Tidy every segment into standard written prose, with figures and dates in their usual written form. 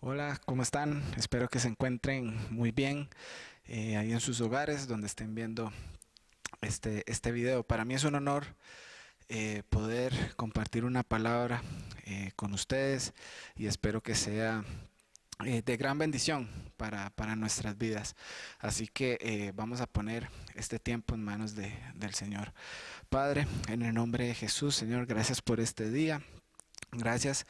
Hola, ¿cómo están? Espero que se encuentren muy bien ahí en sus hogares donde estén viendo este video. Para mí es un honor poder compartir una palabra con ustedes y espero que sea de gran bendición para nuestras vidas. Así que vamos a poner este tiempo en manos del Señor. Padre, en el nombre de Jesús, Señor, gracias por este día. Gracias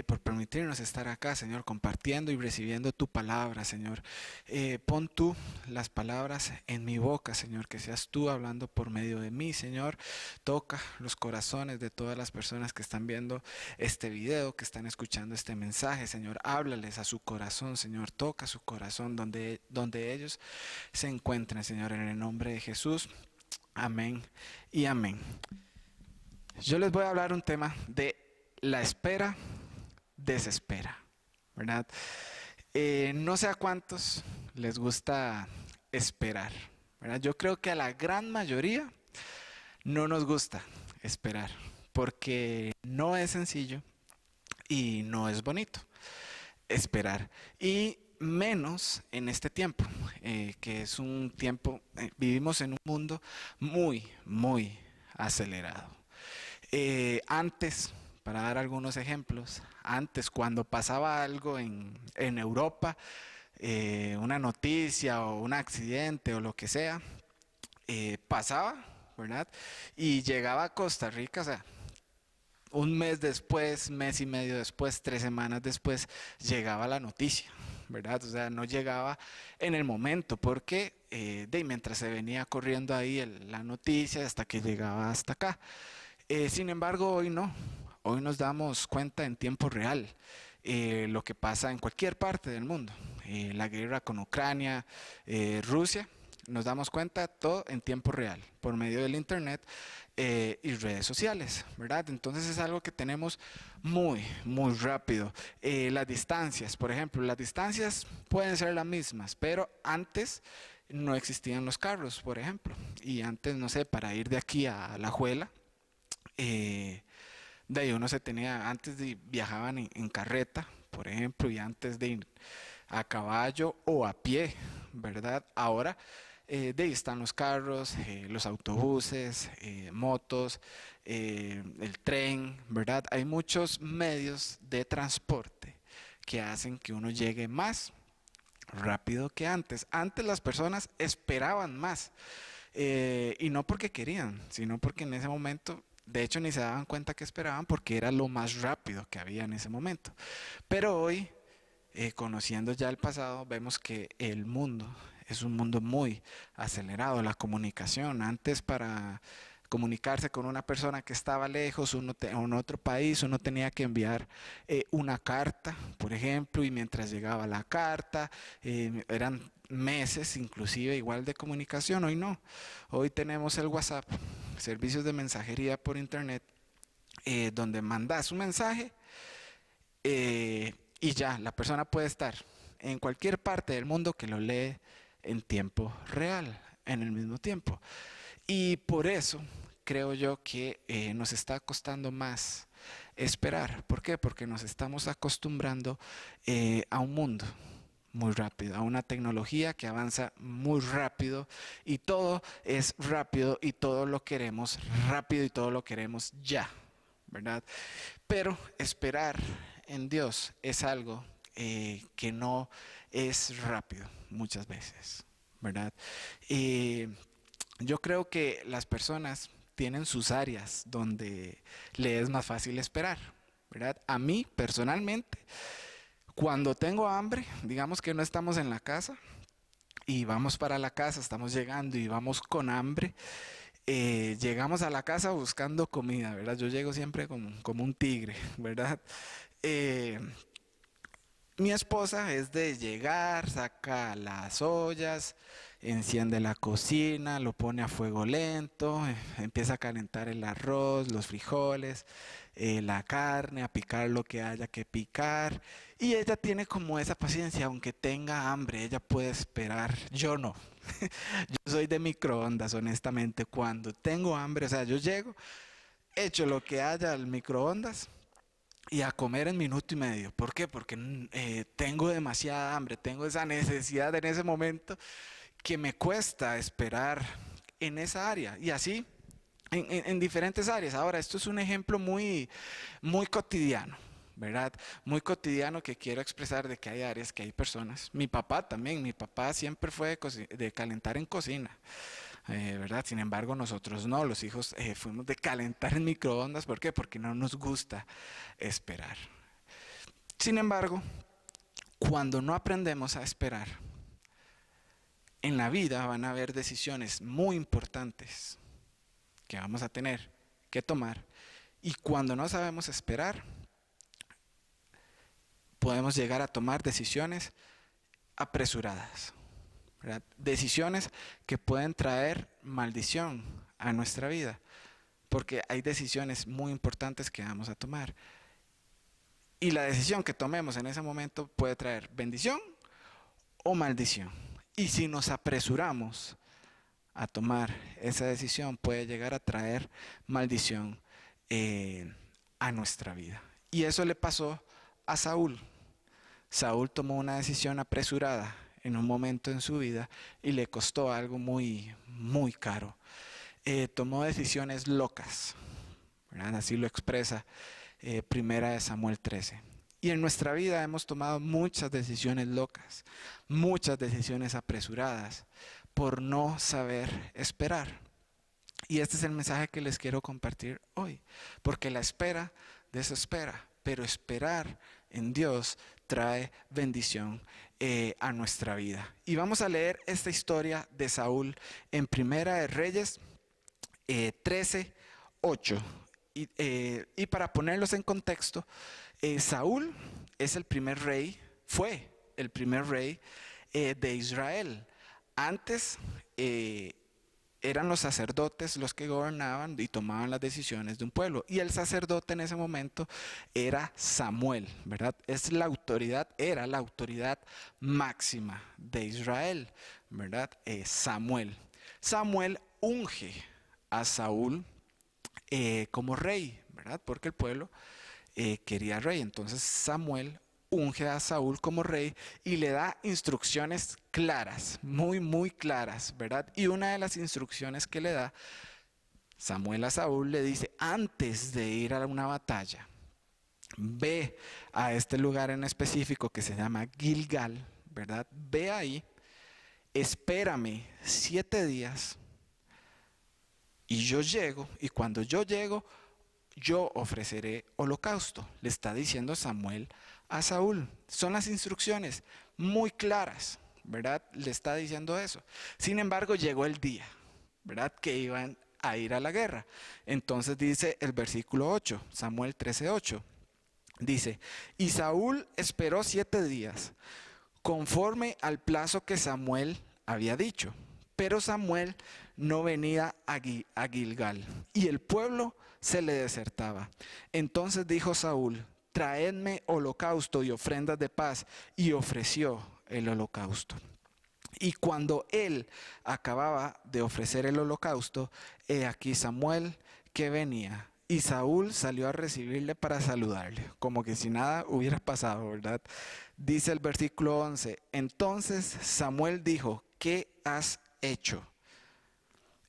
por permitirnos estar acá, Señor, compartiendo y recibiendo tu palabra, Señor. Pon tú las palabras en mi boca, Señor, que seas tú hablando por medio de mí, Señor. Toca los corazones de todas las personas que están viendo este video, que están escuchando este mensaje, Señor. Háblales a su corazón, Señor. Toca su corazón donde ellos se encuentren, Señor, en el nombre de Jesús. Amén y amén. Yo les voy a hablar un tema de la espera desespera, ¿verdad? No sé a cuántos les gusta esperar, ¿verdad? Yo creo que a la gran mayoría no nos gusta esperar, porque no es sencillo y no es bonito esperar. Y menos en este tiempo, que es un tiempo, vivimos en un mundo muy acelerado. Antes, para dar algunos ejemplos, antes cuando pasaba algo en Europa, una noticia o un accidente o lo que sea, pasaba, ¿verdad? Y llegaba a Costa Rica, o sea, un mes después, mes y medio después, 3 semanas después, llegaba la noticia, ¿verdad? O sea, no llegaba en el momento, porque mientras se venía corriendo ahí la noticia hasta que llegaba hasta acá. Sin embargo, hoy no. Hoy nos damos cuenta en tiempo real lo que pasa en cualquier parte del mundo. La guerra con Ucrania, Rusia, nos damos cuenta todo en tiempo real por medio del internet y redes sociales, ¿verdad? Entonces es algo que tenemos muy rápido. Las distancias, por ejemplo, las distancias pueden ser las mismas, pero antes no existían los carros, por ejemplo. Y antes, no sé, para ir de aquí a La Juela, de ahí uno se tenía, antes viajaban en carreta, por ejemplo, y antes de ir a caballo o a pie, ¿verdad? Ahora de ahí están los carros, los autobuses, motos, el tren, ¿verdad? Hay muchos medios de transporte que hacen que uno llegue más rápido que antes. Antes las personas esperaban más y no porque querían, sino porque en ese momento, de hecho, ni se daban cuenta que esperaban porque era lo más rápido que había en ese momento. Pero hoy, conociendo ya el pasado, vemos que el mundo es un mundo muy acelerado. La comunicación, antes para comunicarse con una persona que estaba lejos, en otro país, uno tenía que enviar una carta, por ejemplo, y mientras llegaba la carta, eran meses inclusive igual de comunicación. Hoy no, hoy tenemos el WhatsApp, servicios de mensajería por internet, donde mandas un mensaje y ya, la persona puede estar en cualquier parte del mundo que lo lee en tiempo real, en el mismo tiempo. Y por eso creo yo que nos está costando más esperar. ¿Por qué? Porque nos estamos acostumbrando a un mundo muy rápido, a una tecnología que avanza muy rápido y todo es rápido y todo lo queremos rápido y todo lo queremos ya, ¿verdad? Pero esperar en Dios es algo que no es rápido muchas veces, ¿verdad? Yo creo que las personas tienen sus áreas donde le es más fácil esperar, ¿verdad? A mí personalmente, cuando tengo hambre, digamos que no estamos en la casa y vamos para la casa, estamos llegando y vamos con hambre, llegamos a la casa buscando comida, ¿verdad? Yo llego siempre como un tigre, ¿verdad? Eh, Mi esposa es de llegar, saca las ollas, enciende la cocina, lo pone a fuego lento, empieza a calentar el arroz, los frijoles, la carne, a picar lo que haya que picar. Y ella tiene como esa paciencia, aunque tenga hambre, ella puede esperar. Yo no. Yo soy de microondas, honestamente. Cuando tengo hambre, o sea, yo llego, echo lo que haya al microondas y a comer en minuto y medio. ¿Por qué? Porque tengo demasiada hambre, tengo esa necesidad en ese momento que me cuesta esperar en esa área. Y así en diferentes áreas. Ahora, esto es un ejemplo muy cotidiano, ¿verdad? Muy cotidiano que quiero expresar de que hay áreas, que hay personas. Mi papá también, mi papá siempre fue de calentar en cocina. ¿Verdad? Sin embargo, nosotros no, los hijos fuimos de calentar en microondas. ¿Por qué? Porque no nos gusta esperar. Sin embargo, cuando no aprendemos a esperar, en la vida van a haber decisiones muy importantes que vamos a tener que tomar. Y cuando no sabemos esperar, podemos llegar a tomar decisiones apresuradas, ¿verdad? Decisiones que pueden traer maldición a nuestra vida, porque hay decisiones muy importantes que vamos a tomar. Y la decisión que tomemos en ese momento puede traer bendición o maldición. Y si nos apresuramos a tomar esa decisión, puede llegar a traer maldición a nuestra vida. Y eso le pasó a Saúl. Saúl tomó una decisión apresurada en un momento en su vida y le costó algo muy caro. Tomó decisiones locas, ¿verdad? Así lo expresa Primera de Samuel 13. Y en nuestra vida hemos tomado muchas decisiones locas, muchas decisiones apresuradas por no saber esperar. Y este es el mensaje que les quiero compartir hoy, porque la espera desespera, pero esperar en Dios trae bendición a nuestra vida. Y vamos a leer esta historia de Saúl en Primera de Reyes 13:8. Y para ponerlos en contexto, Saúl es el primer rey, fue el primer rey de Israel. Antes eran los sacerdotes los que gobernaban y tomaban las decisiones de un pueblo. Y el sacerdote en ese momento era Samuel, ¿verdad? Era la autoridad máxima de Israel, ¿verdad? Samuel. Samuel unge a Saúl como rey, ¿verdad? Porque el pueblo quería rey. Entonces Samuel unge a Saúl como rey y le da instrucciones claras, muy claras, ¿verdad? Y una de las instrucciones que le da Samuel a Saúl le dice: antes de ir a una batalla, ve a este lugar en específico que se llama Gilgal, ¿verdad? Ve ahí, espérame 7 días y yo llego, y cuando yo llego, yo ofreceré holocausto. Le está diciendo Samuel a Saúl. Son las instrucciones muy claras, ¿verdad? Le está diciendo eso. Sin embargo, llegó el día, ¿verdad? Que iban a ir a la guerra. Entonces dice el versículo 8, Samuel 13:8. Dice: y Saúl esperó 7 días, conforme al plazo que Samuel había dicho. Pero Samuel no venía a Gilgal, y el pueblo se le desertaba. Entonces dijo Saúl: traedme holocausto y ofrendas de paz. Y ofreció el holocausto. Y cuando él acababa de ofrecer el holocausto, he aquí Samuel que venía. Y Saúl salió a recibirle para saludarle, como que si nada hubiera pasado, ¿verdad? Dice el versículo 11: entonces Samuel dijo: ¿qué has hecho?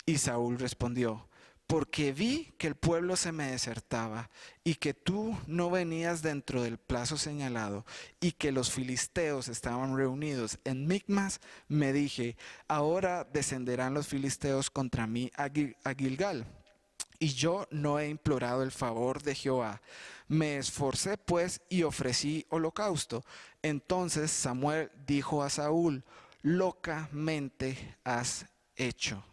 Y Saúl respondió: porque vi que el pueblo se me desertaba y que tú no venías dentro del plazo señalado y que los filisteos estaban reunidos en Micmas, me dije: ahora descenderán los filisteos contra mí a Gilgal. Y yo no he implorado el favor de Jehová. Me esforcé pues y ofrecí holocausto. Entonces Samuel dijo a Saúl: locamente has hecho.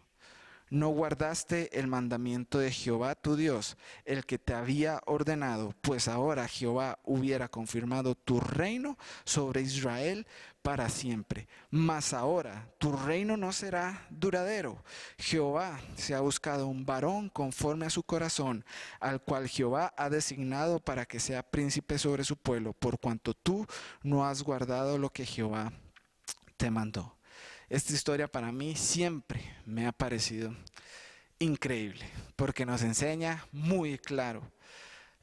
No guardaste el mandamiento de Jehová tu Dios, el que te había ordenado, pues ahora Jehová hubiera confirmado tu reino sobre Israel para siempre. Mas ahora tu reino no será duradero. Jehová se ha buscado un varón conforme a su corazón, al cual Jehová ha designado para que sea príncipe sobre su pueblo, por cuanto tú no has guardado lo que Jehová te mandó. Esta historia para mí siempre me ha parecido increíble, porque nos enseña muy claro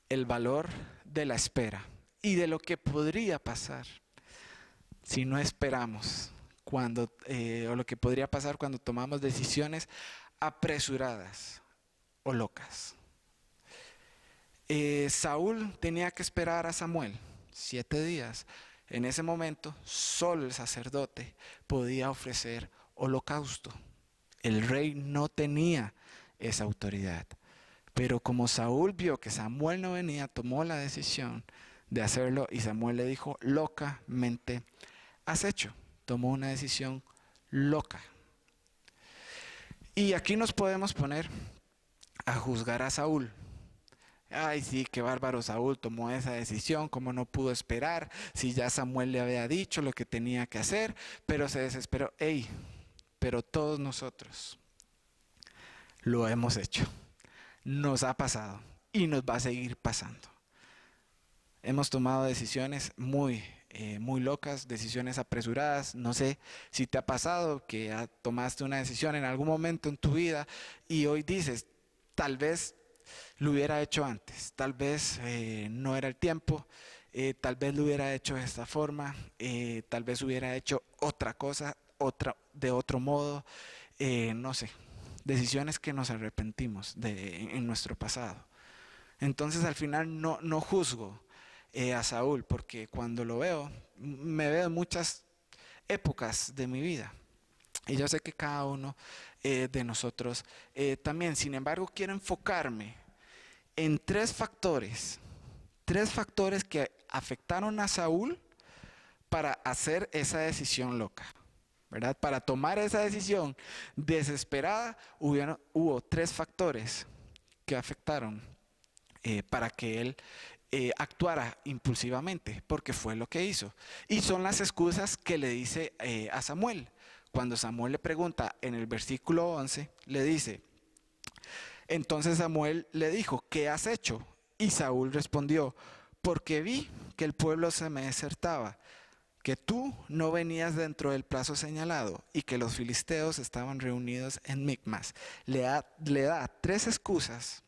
el valor de la espera y de lo que podría pasar si no esperamos o lo que podría pasar cuando tomamos decisiones apresuradas o locas. Saúl tenía que esperar a Samuel 7 días. En ese momento, solo el sacerdote podía ofrecer holocausto. El rey no tenía esa autoridad. Pero como Saúl vio que Samuel no venía, tomó la decisión de hacerlo y Samuel le dijo, locamente has hecho. Tomó una decisión loca. Y aquí nos podemos poner a juzgar a Saúl. Ay, sí, qué bárbaro Saúl tomó esa decisión, cómo no pudo esperar, si ya Samuel le había dicho lo que tenía que hacer, pero se desesperó. Ey, pero todos nosotros lo hemos hecho, nos ha pasado y nos va a seguir pasando. Hemos tomado decisiones muy locas, decisiones apresuradas. No sé si te ha pasado que tomaste una decisión en algún momento en tu vida y hoy dices, tal vez lo hubiera hecho antes, tal vez no era el tiempo, tal vez lo hubiera hecho de esta forma, tal vez hubiera hecho otra cosa, de otro modo, no sé, decisiones que nos arrepentimos en nuestro pasado. Entonces al final no juzgo a Saúl, porque cuando lo veo, me veo en muchas épocas de mi vida. Y yo sé que cada uno de nosotros también. Sin embargo, quiero enfocarme en tres factores que afectaron a Saúl para hacer esa decisión loca, ¿verdad? Para tomar esa decisión desesperada, hubo tres factores que afectaron para que él actuara impulsivamente, porque fue lo que hizo. Y son las excusas que le dice a Samuel. Cuando Samuel le pregunta en el versículo 11, le dice, entonces Samuel le dijo, ¿qué has hecho? Y Saúl respondió, porque vi que el pueblo se me desertaba, que tú no venías dentro del plazo señalado y que los filisteos estaban reunidos en Micmas. Le da tres excusas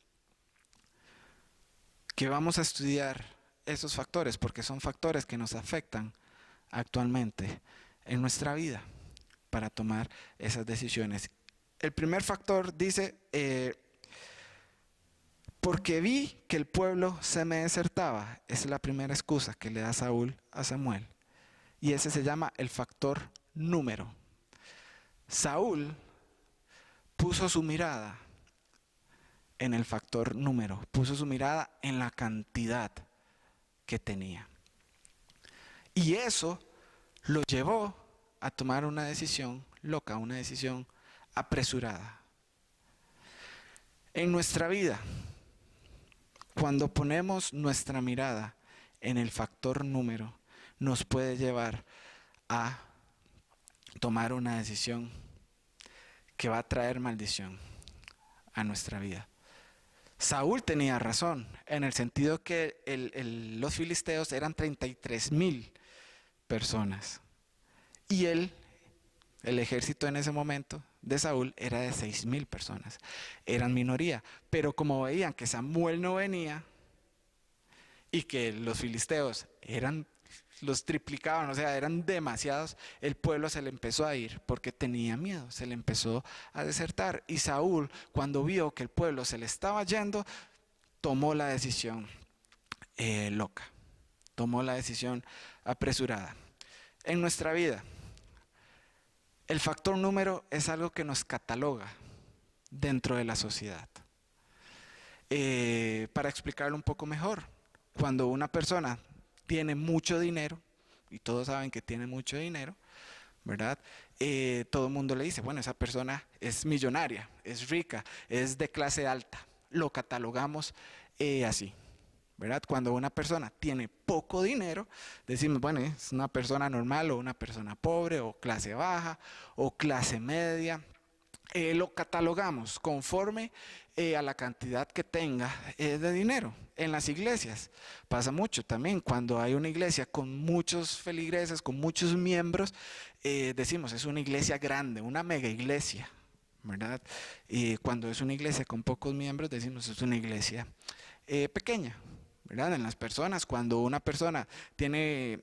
que vamos a estudiar esos factores, porque son factores que nos afectan actualmente en nuestra vida para tomar esas decisiones. El primer factor dice, porque vi que el pueblo se me desertaba. Esa es la primera excusa que le da Saúl a Samuel. Y ese se llama el factor número. Saúl puso su mirada en el factor número, puso su mirada en la cantidad que tenía. Y eso lo llevó a tomar una decisión loca, una decisión apresurada. En nuestra vida, cuando ponemos nuestra mirada en el factor número, nos puede llevar a tomar una decisión que va a traer maldición a nuestra vida. Saúl tenía razón en el sentido que los filisteos eran 33,000 personas y el ejército en ese momento de Saúl era de 6,000 personas. Eran minoría, pero como veían que Samuel no venía y que los filisteos los triplicaban, o sea, eran demasiados, el pueblo se le empezó a ir porque tenía miedo, se le empezó a desertar. Y Saúl, cuando vio que el pueblo se le estaba yendo, tomó la decisión loca, tomó la decisión apresurada. En nuestra vida, el factor número es algo que nos cataloga dentro de la sociedad. Para explicarlo un poco mejor, cuando una persona tiene mucho dinero, y todos saben que tiene mucho dinero, ¿verdad? Todo el mundo le dice, bueno, esa persona es millonaria, es rica, es de clase alta. Lo catalogamos así, ¿verdad? Cuando una persona tiene poco dinero, decimos, bueno, es una persona normal o una persona pobre o clase baja o clase media. Lo catalogamos conforme a la cantidad que tenga de dinero. En las iglesias pasa mucho también, cuando hay una iglesia con muchos feligreses, con muchos miembros, decimos es una iglesia grande, una mega iglesia, ¿verdad? Y cuando es una iglesia con pocos miembros, decimos es una iglesia pequeña, ¿verdad? En las personas, cuando una persona tiene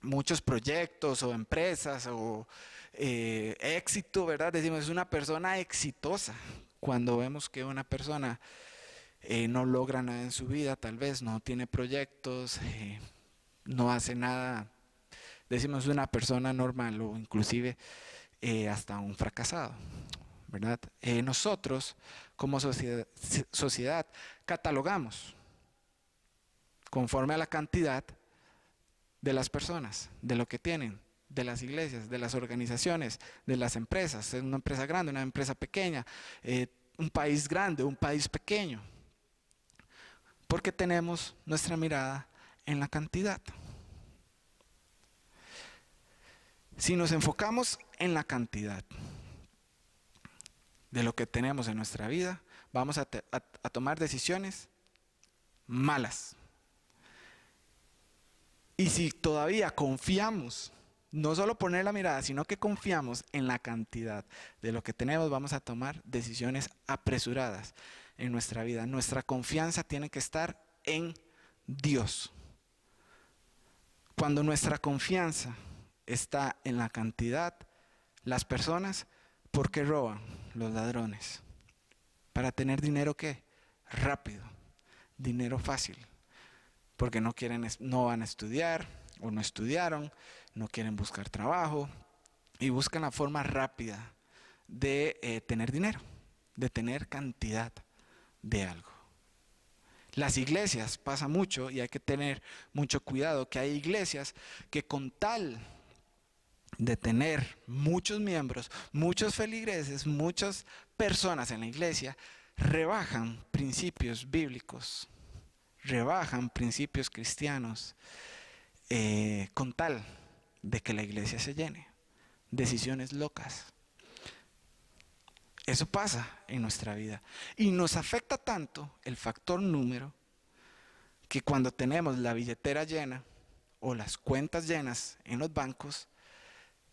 muchos proyectos o empresas o éxito, ¿verdad? Decimos, es una persona exitosa. Cuando vemos que una persona no logra nada en su vida, tal vez no tiene proyectos, no hace nada, decimos una persona normal o inclusive hasta un fracasado, ¿verdad? Nosotros como sociedad catalogamos conforme a la cantidad de las personas, de lo que tienen, de las iglesias, de las organizaciones, de las empresas, una empresa grande, una empresa pequeña, un país grande, un país pequeño, porque tenemos nuestra mirada en la cantidad. Si nos enfocamos en la cantidad de lo que tenemos en nuestra vida, vamos a tomar decisiones malas. Y si todavía confiamos, no solo poner la mirada, sino que confiamos en la cantidad de lo que tenemos, vamos a tomar decisiones apresuradas en nuestra vida. Nuestra confianza tiene que estar en Dios. Cuando nuestra confianza está en la cantidad, las personas, ¿por qué roban? Los ladrones. Para tener dinero, ¿qué? Rápido, dinero fácil. Porque no van a estudiar o no estudiaron, no quieren buscar trabajo y buscan la forma rápida de tener dinero, de tener cantidad de algo. Las iglesias pasa mucho y hay que tener mucho cuidado, que hay iglesias que con tal de tener muchos miembros, muchos feligreses, muchas personas en la iglesia, rebajan principios bíblicos, rebajan principios cristianos con tal de que la iglesia se llene. Decisiones locas. Eso pasa en nuestra vida y nos afecta tanto el factor número que cuando tenemos la billetera llena o las cuentas llenas en los bancos,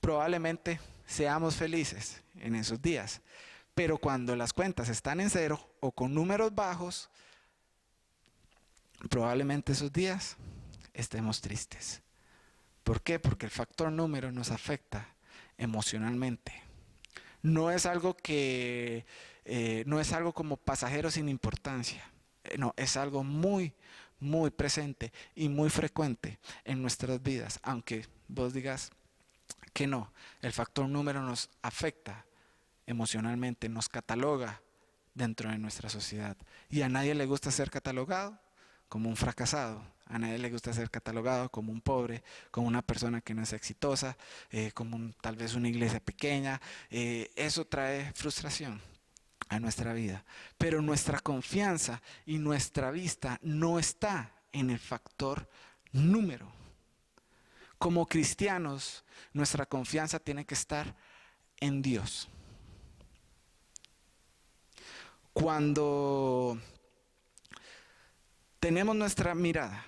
probablemente seamos felices en esos días. Pero cuando las cuentas están en cero o con números bajos, probablemente esos días estemos tristes. ¿Por qué? Porque el factor número nos afecta emocionalmente. No es algo que no es algo como pasajero sin importancia. No, es algo muy, muy presente y muy frecuente en nuestras vidas. Aunque vos digas que no, el factor número nos afecta emocionalmente, nos cataloga dentro de nuestra sociedad. Y a nadie le gusta ser catalogado como un fracasado. A nadie le gusta ser catalogado como un pobre, como una persona que no es exitosa, como tal vez una iglesia pequeña. Eso trae frustración a nuestra vida. Pero nuestra confianza y nuestra vista no está en el factor número. Como cristianos, nuestra confianza tiene que estar en Dios. Cuando tenemos nuestra mirada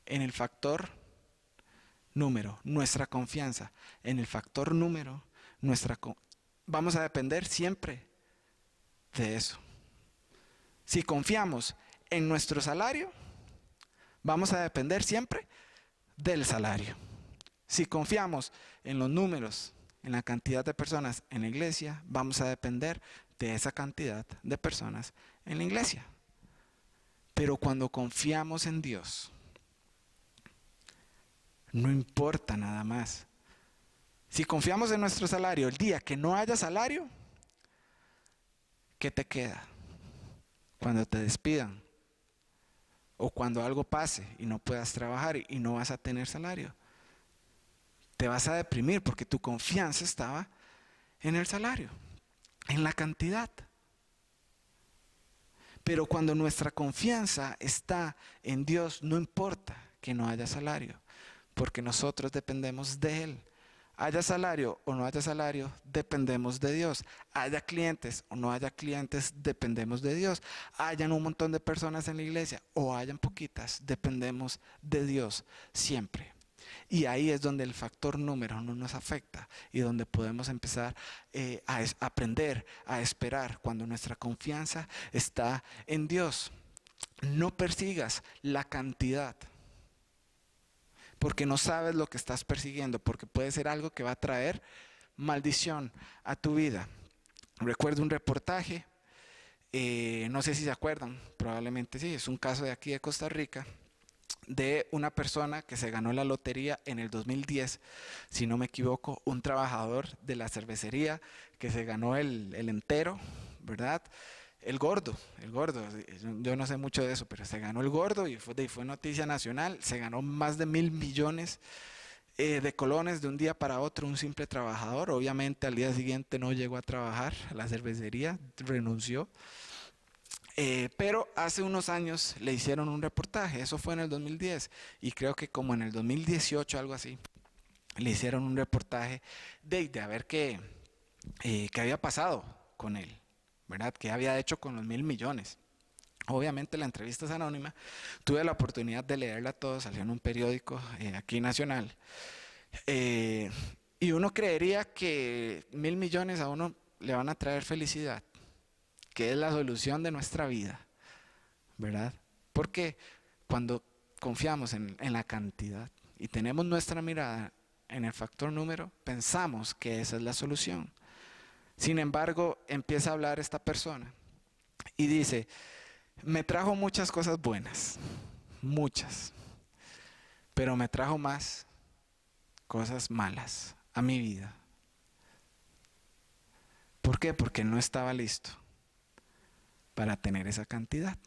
en el factor número, nuestra confianza en el factor número, vamos a depender siempre de eso. Si confiamos en nuestro salario, vamos a depender siempre del salario. Si confiamos en los números, en la cantidad de personas en la iglesia, vamos a depender de esa cantidad de personas en la iglesia. Pero cuando confiamos en Dios, no importa nada más. Si confiamos en nuestro salario, el día que no haya salario, ¿qué te queda? Cuando te despidan o cuando algo pase y no puedas trabajar y no vas a tener salario, te vas a deprimir porque tu confianza estaba en el salario, en la cantidad. Pero cuando nuestra confianza está en Dios, no importa que no haya salario, porque nosotros dependemos de Él. Haya salario o no haya salario, dependemos de Dios. Haya clientes o no haya clientes, dependemos de Dios. Hayan un montón de personas en la iglesia o hayan poquitas, dependemos de Dios siempre. Y ahí es donde el factor número no nos afecta y donde podemos empezar a aprender a esperar cuando nuestra confianza está en Dios. No persigas la cantidad, porque no sabes lo que estás persiguiendo, porque puede ser algo que va a traer maldición a tu vida. Recuerdo un reportaje, no sé si se acuerdan, probablemente sí, es un caso de aquí de Costa Rica, de una persona que se ganó la lotería en el 2010, si no me equivoco, un trabajador de la cervecería que se ganó el entero, ¿verdad? El gordo, yo no sé mucho de eso, pero se ganó el gordo y fue noticia nacional, se ganó más de 1.000 millones de colones de un día para otro, un simple trabajador. Obviamente al día siguiente no llegó a trabajar a la cervecería, renunció. Pero hace unos años le hicieron un reportaje, eso fue en el 2010, y creo que como en el 2018, algo así, le hicieron un reportaje de a ver qué había pasado con él, ¿verdad? ¿Qué había hecho con los 1.000 millones? Obviamente la entrevista es anónima, tuve la oportunidad de leerla todo, salió en un periódico aquí nacional, eh, y uno creería que 1.000 millones a uno le van a traer felicidad, que es la solución de nuestra vida, ¿verdad? Porque cuando confiamos en la cantidad y tenemos nuestra mirada en el factor número, pensamos que esa es la solución. Sin embargo, empieza a hablar esta persona y dice, me trajo muchas cosas buenas, muchas, pero me trajo más cosas malas a mi vida. ¿Por qué? Porque no estaba listo para tener esa cantidad.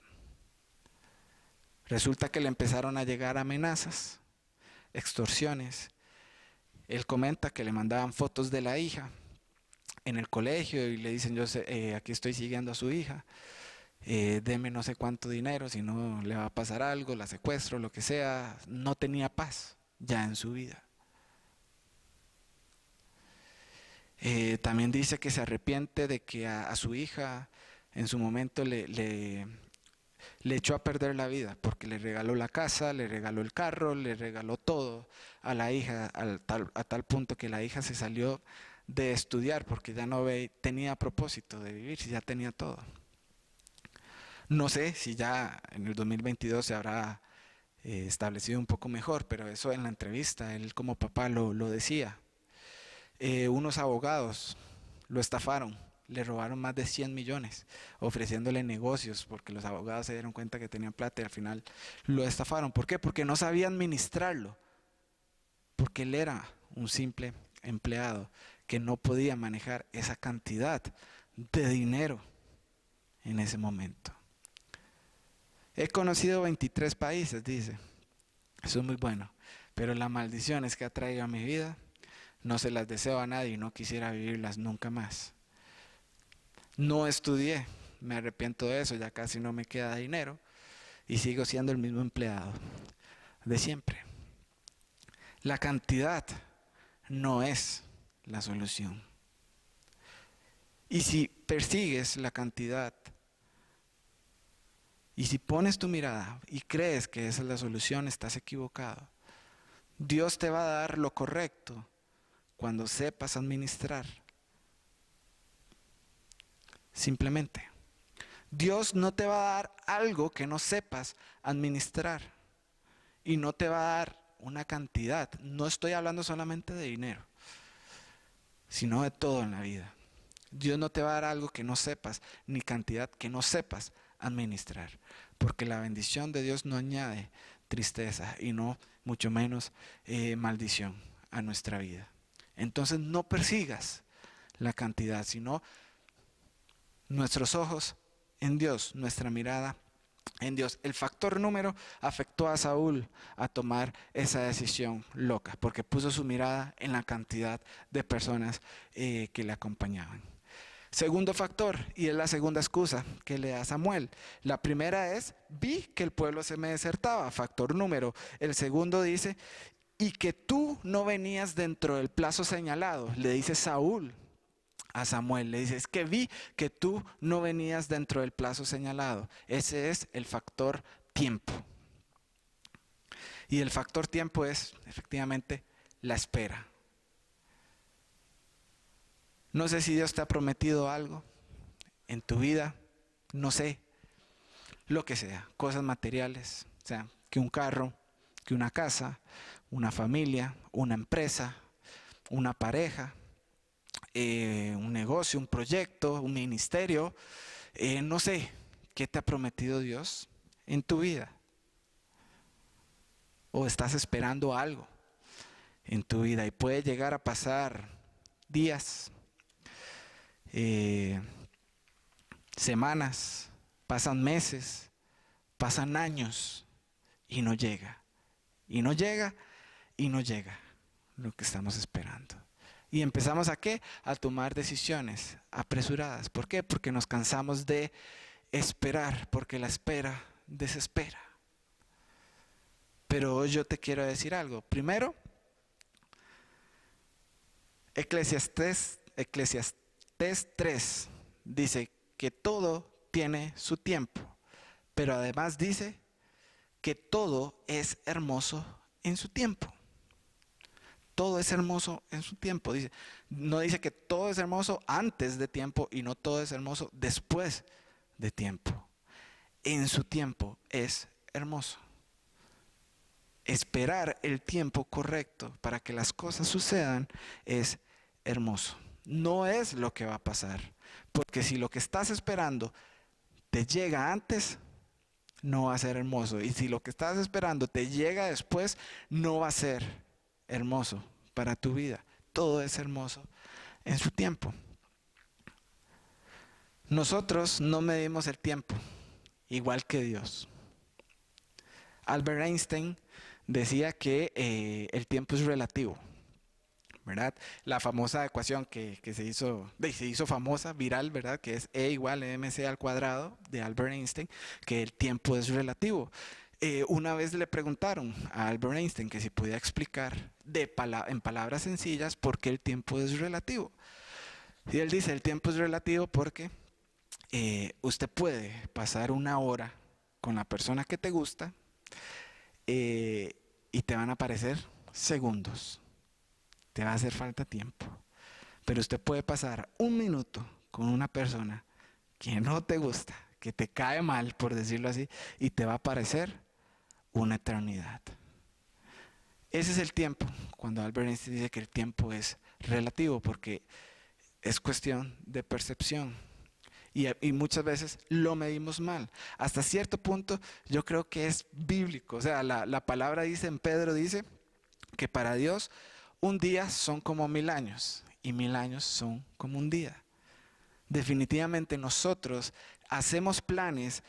Resulta que le empezaron a llegar amenazas, extorsiones. Él comenta que le mandaban fotos de la hija en el colegio y le dicen, yo sé, aquí estoy siguiendo a su hija, deme no sé cuánto dinero, si no le va a pasar algo, la secuestro, lo que sea. No tenía paz ya en su vida. También dice que se arrepiente de que a su hija en su momento le echó a perder la vida, porque le regaló la casa, le regaló el carro, le regaló todo a la hija, a tal punto que la hija se salió de estudiar porque ya no tenía propósito de vivir, si ya tenía todo. No sé si ya en el 2022 se habrá establecido un poco mejor, pero eso en la entrevista, él como papá lo decía. Unos abogados lo estafaron, le robaron más de 100 millones, ofreciéndole negocios, porque los abogados se dieron cuenta que tenían plata y al final lo estafaron. ¿Por qué? Porque no sabía administrarlo, porque él era un simple empleado que no podía manejar esa cantidad de dinero en ese momento. He conocido 23 países, dice, eso es muy bueno, pero las maldiciones que ha traído a mi vida no se las deseo a nadie y no quisiera vivirlas nunca más. No estudié, me arrepiento de eso, ya casi no me queda dinero y sigo siendo el mismo empleado de siempre. La cantidad no es la solución. Y si persigues la cantidad y si pones tu mirada y crees que esa es la solución, estás equivocado. Dios te va a dar lo correcto cuando sepas administrar. Simplemente. Dios no te va a dar algo que no sepas administrar. Y no te va a dar una cantidad. No estoy hablando solamente de dinero, sino de todo en la vida. Dios no te va a dar algo que no sepas, ni cantidad que no sepas administrar. Porque la bendición de Dios no añade tristeza y no mucho menos maldición a nuestra vida. Entonces no persigas la cantidad, sino nuestros ojos en Dios, nuestra mirada en Dios. El factor número afectó a Saúl a tomar esa decisión loca, porque puso su mirada en la cantidad de personas que le acompañaban. Segundo factor, y es la segunda excusa que le da Samuel. La primera es, vi que el pueblo se me desertaba, factor número. El segundo dice, y que tú no venías dentro del plazo señalado, le dice Saúl a Samuel, le dice, es que vi que tú no venías dentro del plazo señalado. Ese es el factor tiempo. Y el factor tiempo es efectivamente la espera. No sé si Dios te ha prometido algo en tu vida, no sé. lo que sea, cosas materiales, o sea, que un carro, que una casa, una familia, una empresa, una pareja, un negocio, un proyecto, un ministerio, no sé, ¿qué te ha prometido Dios en tu vida? ¿O estás esperando algo en tu vida? Y puede llegar a pasar días, eh, semanas, pasan meses, pasan años y no llega. Y no llega y no llega lo que estamos esperando. Y empezamos ¿a qué? A tomar decisiones apresuradas. ¿Por qué? Porque nos cansamos de esperar, porque la espera desespera. Pero hoy yo te quiero decir algo. Primero, Eclesiastés 3 dice que todo tiene su tiempo, pero además dice que todo es hermoso en su tiempo. Todo es hermoso en su tiempo. No dice que todo es hermoso antes de tiempo y no todo es hermoso después de tiempo. En su tiempo es hermoso. Esperar el tiempo correcto para que las cosas sucedan es hermoso. No es lo que va a pasar, porque si lo que estás esperando te llega antes, no va a ser hermoso. Y si lo que estás esperando te llega después, no va a ser hermoso para tu vida. Todo es hermoso en su tiempo. Nosotros no medimos el tiempo igual que Dios. Albert Einstein decía que el tiempo es relativo, ¿verdad? La famosa ecuación que se hizo famosa, viral, ¿verdad? Que es E igual a mc al cuadrado de Albert Einstein, que el tiempo es relativo. Una vez le preguntaron a Albert Einstein que si podía explicar en palabras sencillas por qué el tiempo es relativo. Y él dice, el tiempo es relativo porque usted puede pasar una hora con la persona que te gusta y te van a parecer segundos. Te va a hacer falta tiempo. Pero usted puede pasar un minuto con una persona que no te gusta, que te cae mal, por decirlo así, y te va a parecer una eternidad. Ese es el tiempo, cuando Albert Einstein dice que el tiempo es relativo, porque es cuestión de percepción. Y muchas veces lo medimos mal. Hasta cierto punto yo creo que es bíblico. O sea, la palabra dice en Pedro, dice que para Dios un día son como 1000 años y 1000 años son como un día. Definitivamente nosotros hacemos planes,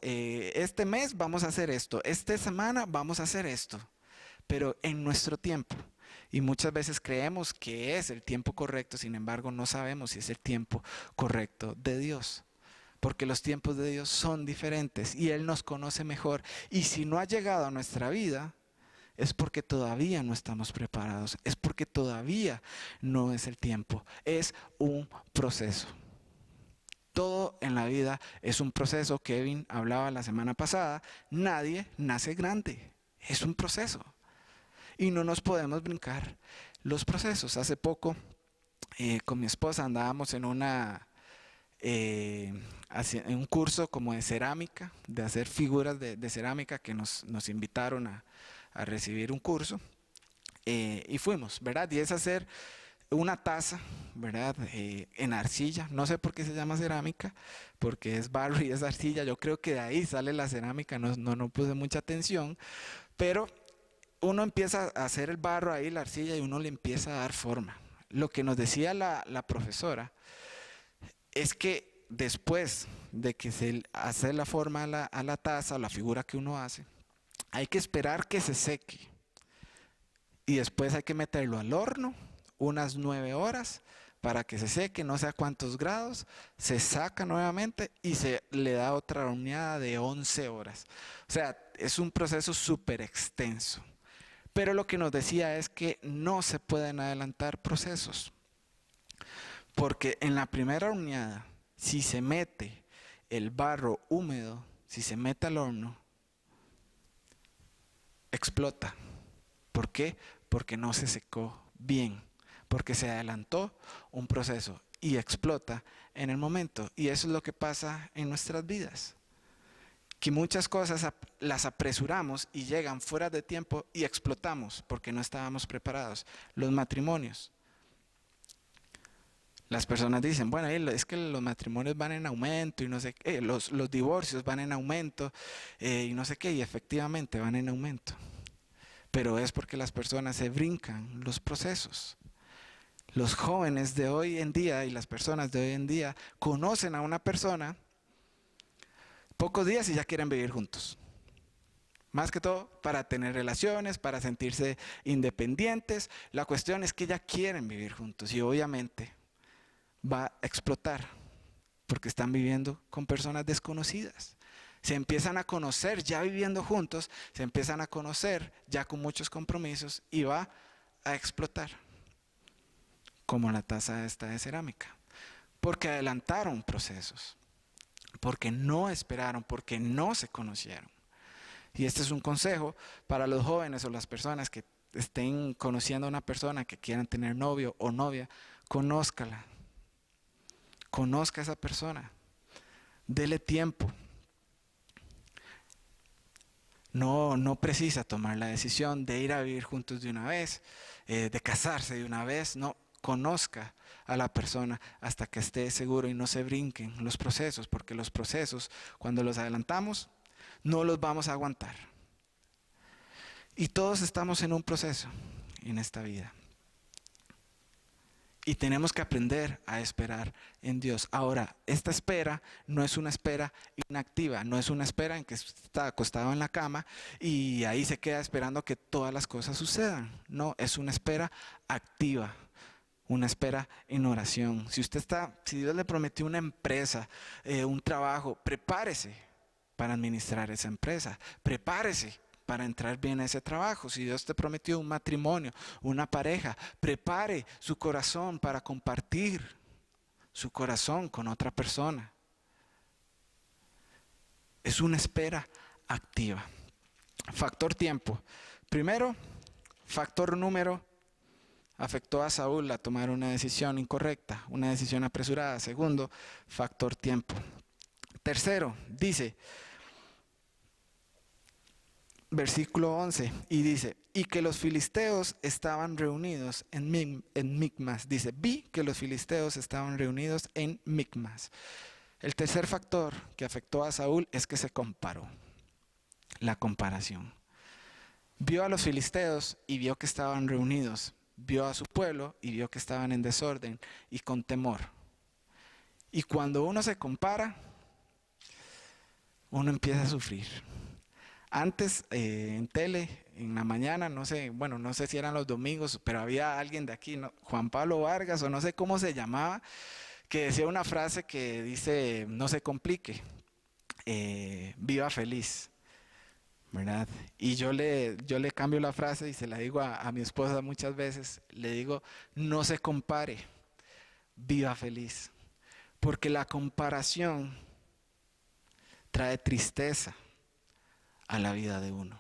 este mes vamos a hacer esto, esta semana vamos a hacer esto, pero en nuestro tiempo. Y muchas veces creemos que es el tiempo correcto, sin embargo no sabemos si es el tiempo correcto de Dios. Porque los tiempos de Dios son diferentes y Él nos conoce mejor. Y si no ha llegado a nuestra vida, es porque todavía no estamos preparados, es porque todavía no es el tiempo, es un proceso. Todo en la vida es un proceso. Kevin hablaba la semana pasada, nadie nace grande, es un proceso. Y no nos podemos brincar los procesos. Hace poco con mi esposa andábamos en un curso como de cerámica, de hacer figuras de cerámica que nos invitaron a recibir un curso y fuimos, ¿verdad? Y es hacer una taza, ¿verdad? En arcilla. No sé por qué se llama cerámica, porque es barro y es arcilla. Yo creo que de ahí sale la cerámica, no puse mucha atención, pero uno empieza a hacer el barro ahí, la arcilla, y uno le empieza a dar forma. Lo que nos decía la profesora es que después de que se hace la forma a la taza o la figura que uno hace, hay que esperar que se seque. Y después hay que meterlo al horno unas 9 horas para que se seque, no sé a cuántos grados, se saca nuevamente y se le da otra horneada de 11 horas. O sea, es un proceso súper extenso. Pero lo que nos decía es que no se pueden adelantar procesos. Porque en la primera horneada, si se mete el barro húmedo, si se mete al horno, explota. ¿Por qué? Porque no se secó bien. Porque se adelantó un proceso y explota en el momento. Y eso es lo que pasa en nuestras vidas. que muchas cosas las apresuramos y llegan fuera de tiempo y explotamos porque no estábamos preparados. Los matrimonios. Las personas dicen, bueno, es que los matrimonios van en aumento y no sé qué, los divorcios van en aumento y no sé qué, y efectivamente van en aumento. Pero es porque las personas se brincan los procesos. Los jóvenes de hoy en día y las personas de hoy en día conocen a una persona pocos días y ya quieren vivir juntos. Más que todo para tener relaciones, para sentirse independientes. La cuestión es que ya quieren vivir juntos y obviamente va a explotar porque están viviendo con personas desconocidas. Se empiezan a conocer ya viviendo juntos, se empiezan a conocer ya con muchos compromisos y va a explotar. Como la taza esta de cerámica. Porque adelantaron procesos. Porque no esperaron, porque no se conocieron. Y este es un consejo para los jóvenes o las personas que estén conociendo a una persona que quieran tener novio o novia. Conózcala. Conozca a esa persona. Dele tiempo. No precisa tomar la decisión de ir a vivir juntos de una vez, de casarse de una vez. No, conozca a la persona hasta que esté seguro y no se brinquen los procesos, porque los procesos, cuando los adelantamos, no los vamos a aguantar. Y todos estamos en un proceso en esta vida. Y tenemos que aprender a esperar en Dios. Ahora, esta espera no es una espera inactiva, no es una espera en que está acostado en la cama y ahí se queda esperando que todas las cosas sucedan. No, es una espera activa, una espera en oración. Si Dios le prometió una empresa, un trabajo, prepárese para administrar esa empresa, prepárese para entrar bien a ese trabajo. Si Dios te prometió un matrimonio, una pareja, prepare su corazón para compartir su corazón con otra persona. Es una espera activa. Factor tiempo. Primero, factor número, afectó a Saúl a tomar una decisión incorrecta, una decisión apresurada. Segundo, factor tiempo. Tercero, dice, versículo 11, y dice, y que los filisteos estaban reunidos en Micmas. Dice, vi que los filisteos estaban reunidos en Micmas. El tercer factor que afectó a Saúl es que se comparó. La comparación. Vio a los filisteos y vio que estaban reunidos. Vio a su pueblo y vio que estaban en desorden y con temor. Y cuando uno se compara, uno empieza a sufrir. Antes en tele, en la mañana, no sé si eran los domingos, pero había alguien de aquí, ¿no? Juan Pablo Vargas o no sé cómo se llamaba, que decía una frase que dice, no se complique, viva feliz, ¿verdad? Y yo le cambio la frase y se la digo a mi esposa muchas veces, le digo, no se compare, viva feliz, porque la comparación trae tristeza a la vida de uno.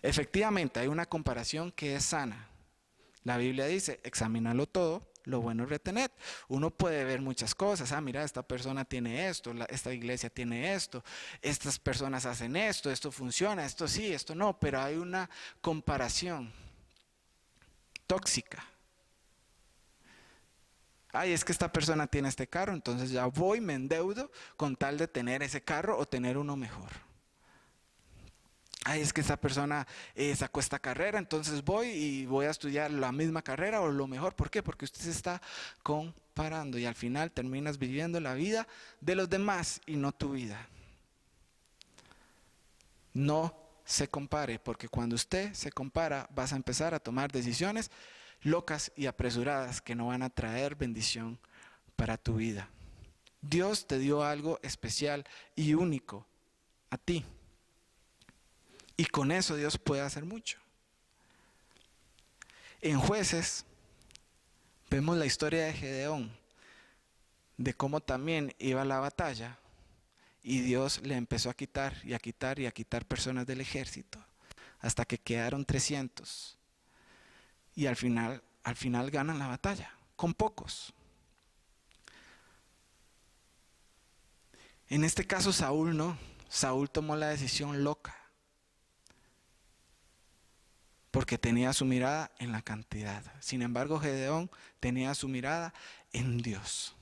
Efectivamente, hay una comparación que es sana. La Biblia dice, examínalo todo, lo bueno es retener. Uno puede ver muchas cosas. Mira, esta persona tiene esto, esta iglesia tiene esto, estas personas hacen esto, esto funciona, esto sí, esto no, pero hay una comparación tóxica. Es que esta persona tiene este carro, entonces ya voy, me endeudo con tal de tener ese carro o tener uno mejor. Es que esta persona sacó esta carrera, entonces voy a estudiar la misma carrera o lo mejor. ¿Por qué? Porque usted se está comparando y al final terminas viviendo la vida de los demás y no tu vida. No se compare, porque cuando usted se compara vas a empezar a tomar decisiones locas y apresuradas que no van a traer bendición para tu vida. Dios te dio algo especial y único a ti. Y con eso Dios puede hacer mucho. En Jueces vemos la historia de Gedeón, de cómo también iba a la batalla y Dios le empezó a quitar y a quitar y a quitar personas del ejército hasta que quedaron 300. Y al final ganan la batalla con pocos. En este caso Saúl no. Saúl tomó la decisión loca, porque tenía su mirada en la cantidad. Sin embargo, Gedeón tenía su mirada en Dios.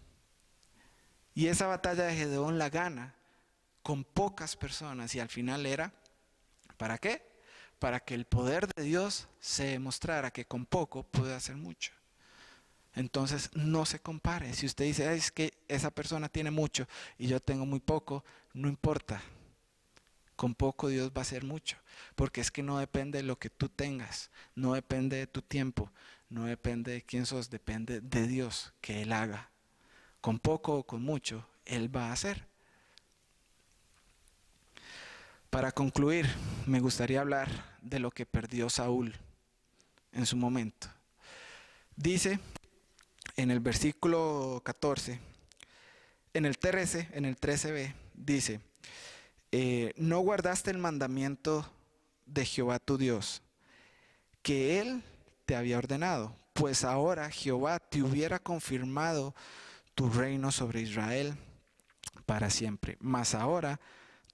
Y esa batalla de Gedeón la gana con pocas personas, y al final era, ¿para qué? Para que el poder de Dios se demostrara que con poco puede hacer mucho. Entonces no se compare. Si usted dice, es que esa persona tiene mucho y yo tengo muy poco, no importa. Con poco Dios va a hacer mucho, porque es que no depende de lo que tú tengas, no depende de tu tiempo, no depende de quién sos, depende de Dios que Él haga. Con poco o con mucho, Él va a hacer. Para concluir, me gustaría hablar de lo que perdió Saúl en su momento. Dice en el versículo 14, en el 13b, dice, no guardaste el mandamiento de Jehová tu Dios, que Él te había ordenado, pues ahora Jehová te hubiera confirmado tu reino sobre Israel para siempre, mas ahora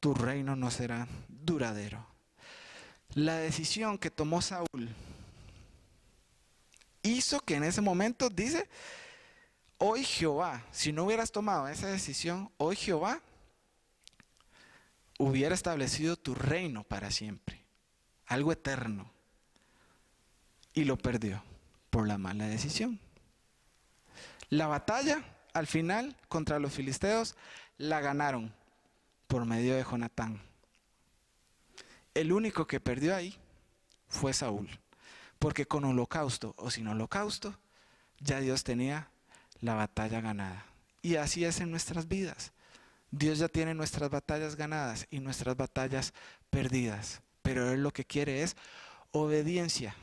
tu reino no será duradero. La decisión que tomó Saúl hizo que en ese momento, dice, hoy Jehová, si no hubieras tomado esa decisión, hoy Jehová hubiera establecido tu reino para siempre, algo eterno, y lo perdió por la mala decisión. La batalla al final contra los filisteos la ganaron por medio de Jonatán. El único que perdió ahí fue Saúl, porque con holocausto o sin holocausto ya Dios tenía la batalla ganada. Y así es en nuestras vidas. Dios ya tiene nuestras batallas ganadas y nuestras batallas perdidas, pero Él lo que quiere es obediencia.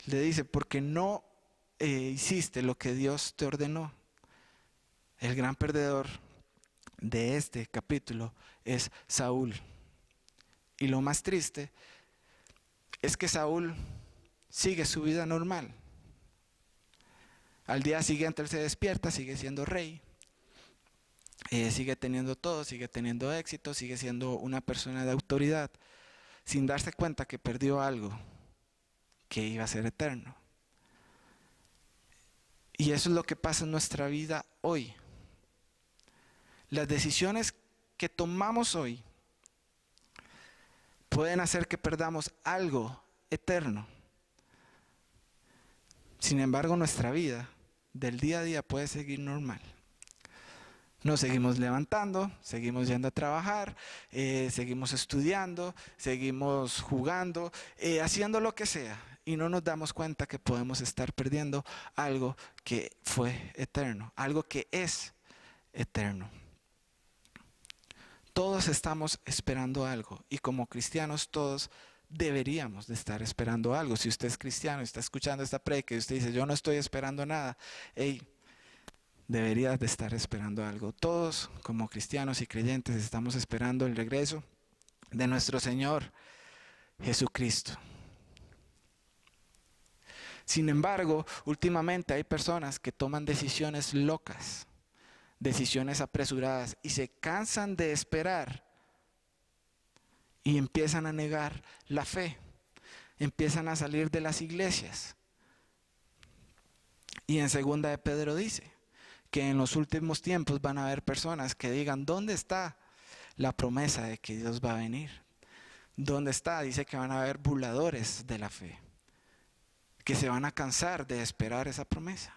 Le dice, porque no hiciste lo que Dios te ordenó. El gran perdedor de este capítulo es Saúl. Y lo más triste es que Saúl sigue su vida normal. Al día siguiente él se despierta, sigue siendo rey. Sigue teniendo todo, sigue teniendo éxito, sigue siendo una persona de autoridad, sin darse cuenta que perdió algo que iba a ser eterno. Y eso es lo que pasa en nuestra vida hoy. Las decisiones que tomamos hoy pueden hacer que perdamos algo eterno. Sin embargo, nuestra vida del día a día puede seguir normal. Nos seguimos levantando, seguimos yendo a trabajar, seguimos estudiando, seguimos jugando, haciendo lo que sea. Y no nos damos cuenta que podemos estar perdiendo algo que fue eterno, algo que es eterno. Todos estamos esperando algo y como cristianos todos deberíamos de estar esperando algo. Si usted es cristiano y está escuchando esta prédica y usted dice, yo no estoy esperando nada, hey, deberías de estar esperando algo. Todos como cristianos y creyentes estamos esperando el regreso de nuestro Señor Jesucristo. Sin embargo, últimamente hay personas que toman decisiones locas, decisiones apresuradas y se cansan de esperar y empiezan a negar la fe, empiezan a salir de las iglesias. Y en 2 de Pedro dice que en los últimos tiempos van a haber personas que digan, ¿dónde está la promesa de que Dios va a venir? ¿Dónde está? Dice que van a haber burladores de la fe, que se van a cansar de esperar esa promesa.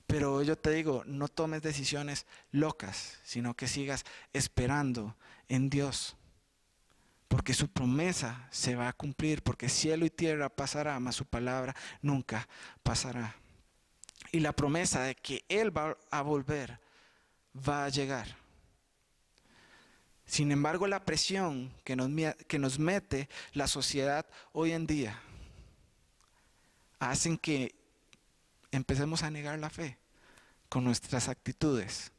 Pero yo te digo, no tomes decisiones locas, sino que sigas esperando en Dios. Porque su promesa se va a cumplir, porque cielo y tierra pasará, mas su palabra nunca pasará. Y la promesa de que Él va a volver, va a llegar. Sin embargo, la presión que nos mete la sociedad hoy en día, hacen que empecemos a negar la fe con nuestras actitudes,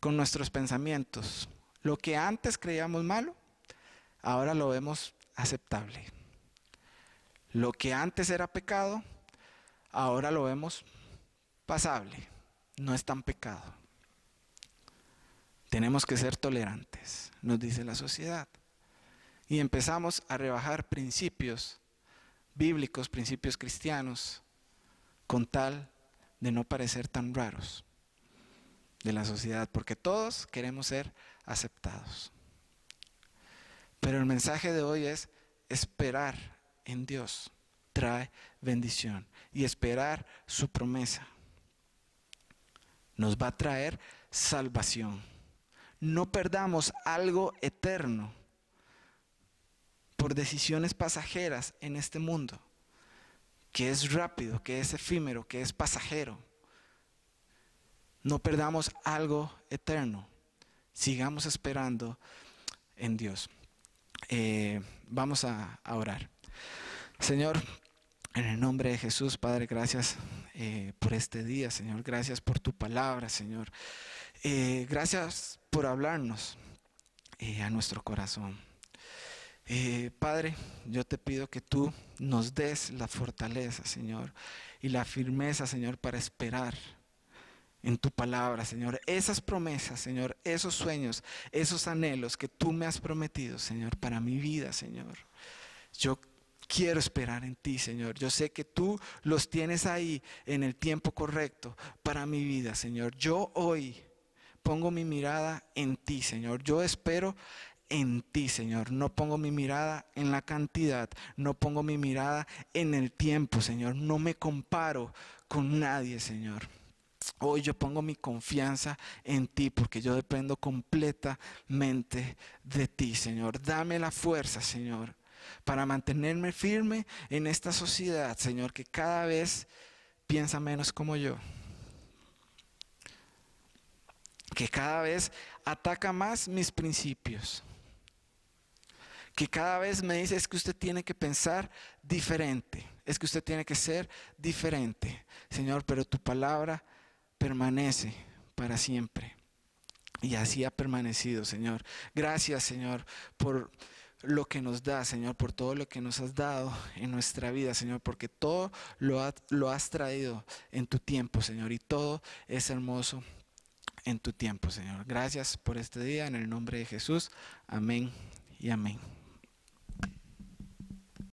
con nuestros pensamientos. Lo que antes creíamos malo, ahora lo vemos aceptable. Lo que antes era pecado, ahora lo vemos pasable. No es tan pecado. Tenemos que ser tolerantes, nos dice la sociedad. Y empezamos a rebajar principios bíblicos, principios cristianos, con tal de no parecer tan raros de la sociedad, porque todos queremos ser aceptados. Pero el mensaje de hoy es: esperar en Dios trae bendición, y esperar su promesa nos va a traer salvación. No perdamos algo eterno por decisiones pasajeras en este mundo, que es rápido, que es efímero, que es pasajero. No perdamos algo eterno. Sigamos esperando en Dios. Vamos a orar. Señor, en el nombre de Jesús, Padre, gracias por este día, Señor. Gracias por tu palabra, Señor. Gracias por hablarnos a nuestro corazón. Padre, yo te pido que tú nos des la fortaleza, Señor, y la firmeza, Señor, para esperar en tu palabra, Señor. Esas promesas, Señor, esos sueños, esos anhelos que tú me has prometido, Señor, para mi vida, Señor. Yo quiero esperar en ti, Señor. Yo sé que tú los tienes ahí en el tiempo correcto para mi vida, Señor. Yo hoy pongo mi mirada en ti, Señor. Yo espero en ti, Señor. No pongo mi mirada en la cantidad, no pongo mi mirada en el tiempo, Señor. No me comparo con nadie, Señor. Hoy yo pongo mi confianza en ti, porque yo dependo completamente de ti, Señor. Dame la fuerza, Señor, para mantenerme firme en esta sociedad, Señor, que cada vez piensa menos como yo, que cada vez ataca más mis principios, que cada vez me dice: es que usted tiene que pensar diferente, es que usted tiene que ser diferente, Señor, pero tu palabra permanece para siempre. Y así ha permanecido, Señor. Gracias, Señor, por lo que nos da, Señor, por todo lo que nos has dado en nuestra vida, Señor, porque todo lo has traído en tu tiempo, Señor, y todo es hermoso en tu tiempo, Señor. Gracias por este día, en el nombre de Jesús. Amén y amén.